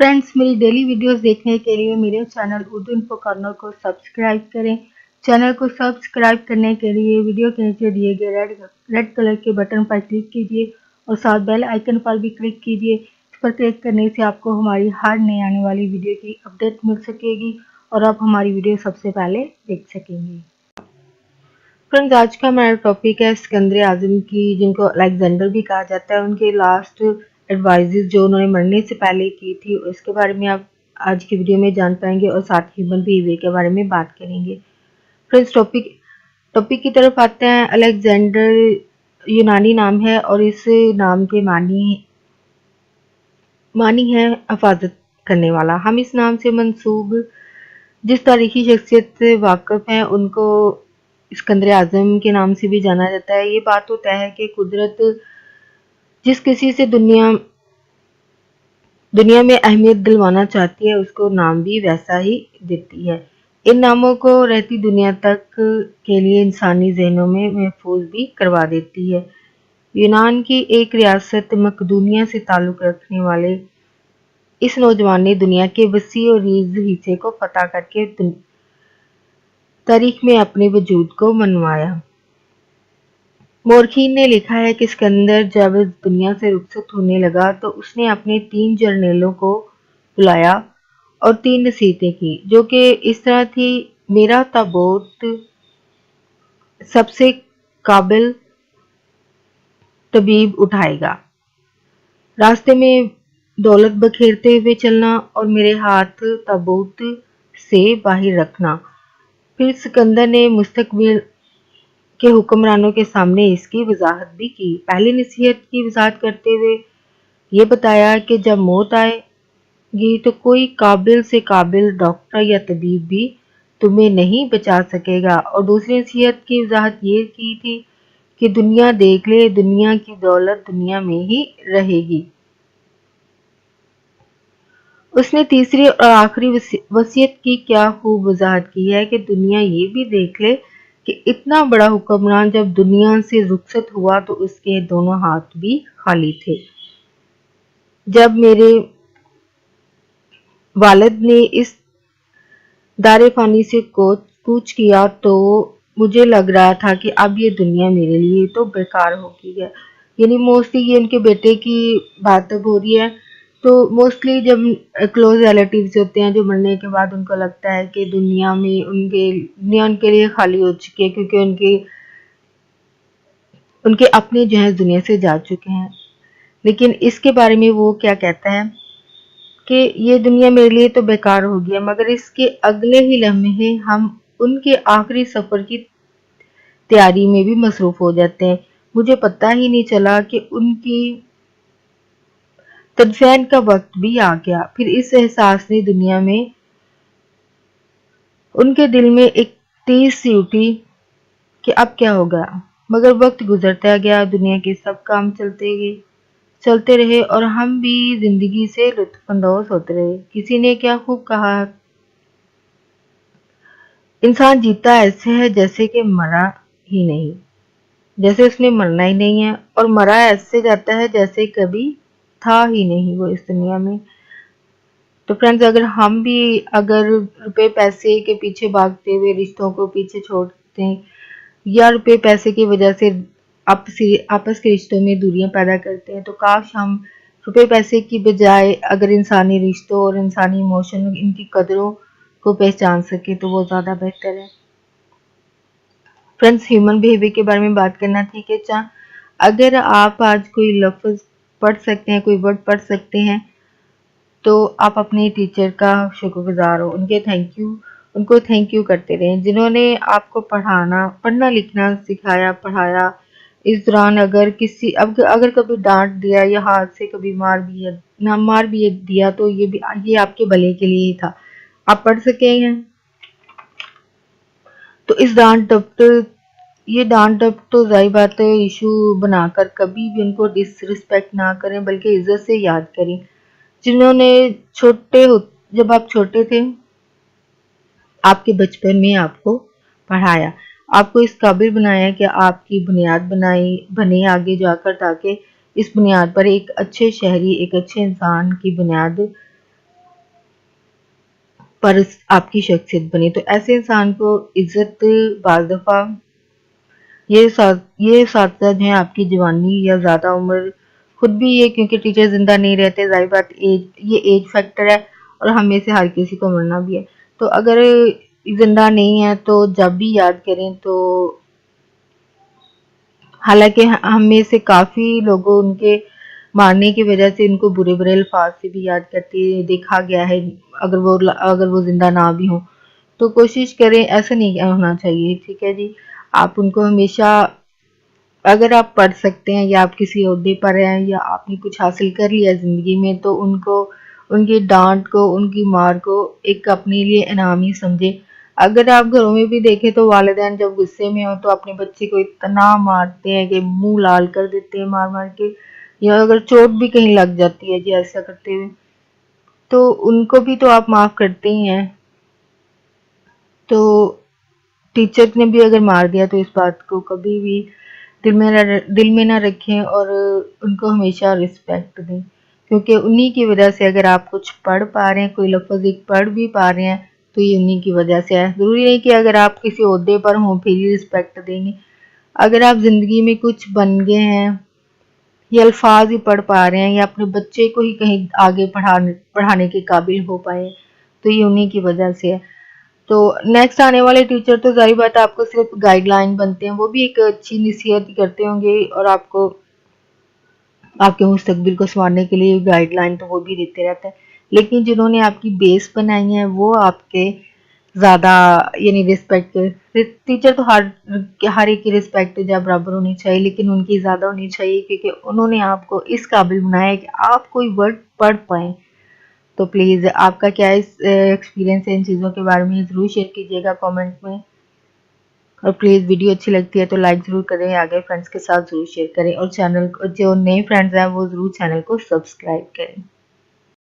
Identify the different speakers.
Speaker 1: Friends, मेरी daily videos देखने के लिए मेरे चैनल उर्दू इन्फो कॉर्नर को सब्सक्राइब करें। चैनल को सब्सक्राइब करने के लिए वीडियो के नीचे दिए गए रेड कलर के बटन पर क्लिक कीजिए और साथ बेल आइकन पर भी क्लिक कीजिए। इस पर क्लिक करने से आपको हमारी हर नई आने वाली वीडियो की अपडेट मिल सकेगी और आप हमारी वीडियो सबसे पहले देख सकेंगे। फ्रेंड्स, आज का हमारा टॉपिक है सिकंदर आजम की, जिनको अलेक्जेंडर भी कहा जाता है, उनके लास्ट एडवाइजेस जो उन्होंने मरने से पहले की थी, उसके बारे में आप आज की वीडियो में जान पाएंगे और साथ ही ह्यूमन बिहेवियर के बारे में बात करेंगे। फ्रेंड्स, टॉपिक की तरफ आते हैं। अलेक्जेंडर यूनानी नाम है और इस नाम के मानी है हिफाजत करने वाला। हम इस नाम से मंसूब जिस तारीखी शख्सियत से वाकिफ हैं उनको सिकंदर आजम के नाम से भी जाना जाता है। ये बात तो तय है कि कुदरत जिस किसी से दुनिया में अहमियत दिलवाना चाहती है उसको नाम भी वैसा ही देती है। इन नामों को रहती दुनिया तक के लिए इंसानी ज़हनों में महफूज भी करवा देती है। यूनान की एक रियासत मकदूनिया से ताल्लुक़ रखने वाले इस नौजवान ने दुनिया के वसी और रीज़ हिस्से को फतह करके तारीख में अपने वजूद को मनवाया। मोरखीन ने लिखा है कि सिकंदर जब इस दुनिया से रुखसत होने लगा तो उसने अपने 3 जर्नैलों को बुलाया और 3 नसीहतें की, जो कि इस तरह थी: मेरा ताबूत सबसे काबिल तबीब उठाएगा, रास्ते में दौलत बखेरते हुए चलना और मेरे हाथ ताबूत से बाहर रखना। फिर सिकंदर ने मुस्तकबिल के हुक्मरानों के सामने इसकी वजाहत भी की। पहली नसीहत की वजाहत करते हुए ये बताया कि जब मौत आएगी तो कोई काबिल से काबिल डॉक्टर या तबीब भी तुम्हें नहीं बचा सकेगा। और दूसरी नसीहत की वजाहत ये की थी कि दुनिया देख ले, दुनिया की दौलत दुनिया में ही रहेगी। उसने तीसरी और आखिरी वसीयत की क्या खूब वजाहत की है कि दुनिया ये भी देख ले कि इतना बड़ा हुक्मरान जब दुनिया से रुखसत हुआ तो उसके दोनों हाथ भी खाली थे। जब मेरे वालिद ने इस दारे फानी से कूच किया तो मुझे लग रहा था कि अब ये दुनिया मेरे लिए तो बेकार हो गई है। यानी मोस्टली ये उनके बेटे की बात अब हो रही है। तो मोस्टली जब क्लोज रिलेटिव्स होते हैं, जो मरने के बाद उनको लगता है कि दुनिया उनके लिए खाली हो चुकी है, क्योंकि उनके अपने जो है दुनिया से जा चुके हैं। लेकिन इसके बारे में वो क्या कहता है कि ये दुनिया मेरे लिए तो बेकार हो गया, मगर इसके अगले ही लम्हे हम उनके आखिरी सफर की तैयारी में भी मसरूफ हो जाते हैं। मुझे पता ही नहीं चला कि उनकी तदफीन का वक्त भी आ गया। फिर इस एहसास ने दुनिया में उनके दिल में एक तेज सी उठी कि अब क्या होगा। मगर वक्त गुजरता गया, दुनिया के सब काम चलते रहे और हम भी जिंदगी से लुत्फअंदोज होते रहे। किसी ने क्या खूब कहा, इंसान जीता ऐसे है जैसे कि मरा ही नहीं, जैसे उसने मरना ही नहीं है, और मरा ऐसे जाता है जैसे कभी था ही नहीं वो इस दुनिया में। तो फ्रेंड्स, अगर रुपए पैसे के पीछे भागते हुए रिश्तों को पीछे छोड़ते हैं या रुपए पैसे की वजह से आपस के रिश्तों में दूरियां पैदा करते हैं, तो काश हम रुपए पैसे की बजाय अगर इंसानी रिश्तों और इंसानी इमोशन, इनकी कदरों को पहचान सके तो वो ज़्यादा बेहतर है। फ्रेंड्स, ह्यूमन बिहेवियर के बारे में बात करना थी कि अगर आप आज कोई लफ्ज़ पढ़ सकते हैं, कोई वर्ड पढ़ सकते हैं, तो आप अपने टीचर का शुक्रगुजार हो, उनको थैंक यू करते रहें, जिन्होंने आपको पढ़ना लिखना सिखाया, पढ़ाया। इस दौरान अगर कभी डांट दिया या हाथ से कभी मार भी दिया तो ये आपके भले के लिए ही था, आप पढ़ सके हैं। तो ये डांट डपट तो जाहिर बात है इशू बनाकर कभी भी उनको डिसरिस्पेक्ट ना करें, बल्कि इज्जत से याद करें, जिन्होंने जब आप छोटे थे, आपके बचपन में आपको पढ़ाया, आपको इस काबिल बनाया कि आपकी बुनियाद बने आगे जाकर, ताकि इस बुनियाद पर एक अच्छे शहरी, एक अच्छे इंसान की बुनियाद पर आपकी शख्सियत बने। तो ऐसे इंसान को इज्जत बाज़ दफ़ा ये साथ हैं आपकी जवानी या ज़्यादा उम्र खुद भी ये, क्योंकि टीचर ज़िंदा नहीं रहते, ज़ाहिर बात ये एज फैक्टर है और हम में से हर किसी को मरना भी है। तो अगर ज़िंदा नहीं है तो जब भी याद करें तो हालांकि हम में से काफ़ी लोगों उनके मारने की वजह से उनको बुरे बुरे अल्फाज से भी याद करते देखा गया है, अगर वो ज़िंदा ना भी हों। तो कोशिश करें, ऐसा नहीं होना चाहिए, ठीक है जी। आप उनको हमेशा, अगर आप पढ़ सकते हैं या आप किसी ओहदे पर हैं या आपने कुछ हासिल कर लिया ज़िंदगी में, तो उनको, उनकी डांट को, उनकी मार को एक अपने लिए इनाम ही समझे। अगर आप घरों में भी देखें तो वालिदैन जब गुस्से में हो तो अपने बच्चे को इतना मारते हैं कि मुंह लाल कर देते हैं मार मार के, या अगर चोट भी कहीं लग जाती है जी ऐसा करते हुए, तो उनको भी तो आप माफ करते ही हैं। तो टीचर ने भी अगर मार दिया तो इस बात को कभी भी दिल में ना रखें और उनको हमेशा रिस्पेक्ट दें, क्योंकि उन्हीं की वजह से अगर आप कुछ पढ़ पा रहे हैं, कोई लफ्ज़ एक पढ़ भी पा रहे हैं, तो ये उन्हीं की वजह से है। ज़रूरी नहीं कि अगर आप किसी ओहदे पर हों फिर ही रिस्पेक्ट देंगे। अगर आप ज़िंदगी में कुछ बन गए हैं, ये अल्फाज ही पढ़ पा रहे हैं या अपने बच्चे को ही कहीं आगे पढ़ाने के काबिल हो पाए, तो ये उन्हीं की वजह से है। तो नेक्स्ट आने वाले टीचर तो ज़ाहिर बात है आपको सिर्फ गाइडलाइन बनते हैं, वो भी एक अच्छी नसीहत ही करते होंगे और आपको आपके मुस्तकबिल को संवारने के लिए गाइडलाइन तो वो भी देते रहते हैं, लेकिन जिन्होंने आपकी बेस बनाई है वो आपके ज़्यादा यानी रिस्पेक्ट, टीचर तो हर एक की रिस्पेक्ट या बराबर होनी चाहिए, लेकिन उनकी ज़्यादा होनी चाहिए क्योंकि उन्होंने आपको इस काबिल बनाया है कि आप कोई वर्ड पढ़ पाएँ। तो प्लीज़ आपका क्या एक्सपीरियंस है इन चीज़ों के बारे में ज़रूर शेयर कीजिएगा कमेंट में, और प्लीज़ वीडियो अच्छी लगती है तो लाइक ज़रूर करें, आगे फ्रेंड्स के साथ ज़रूर शेयर करें, और चैनल जो नए फ्रेंड्स हैं वो ज़रूर चैनल को सब्सक्राइब करें।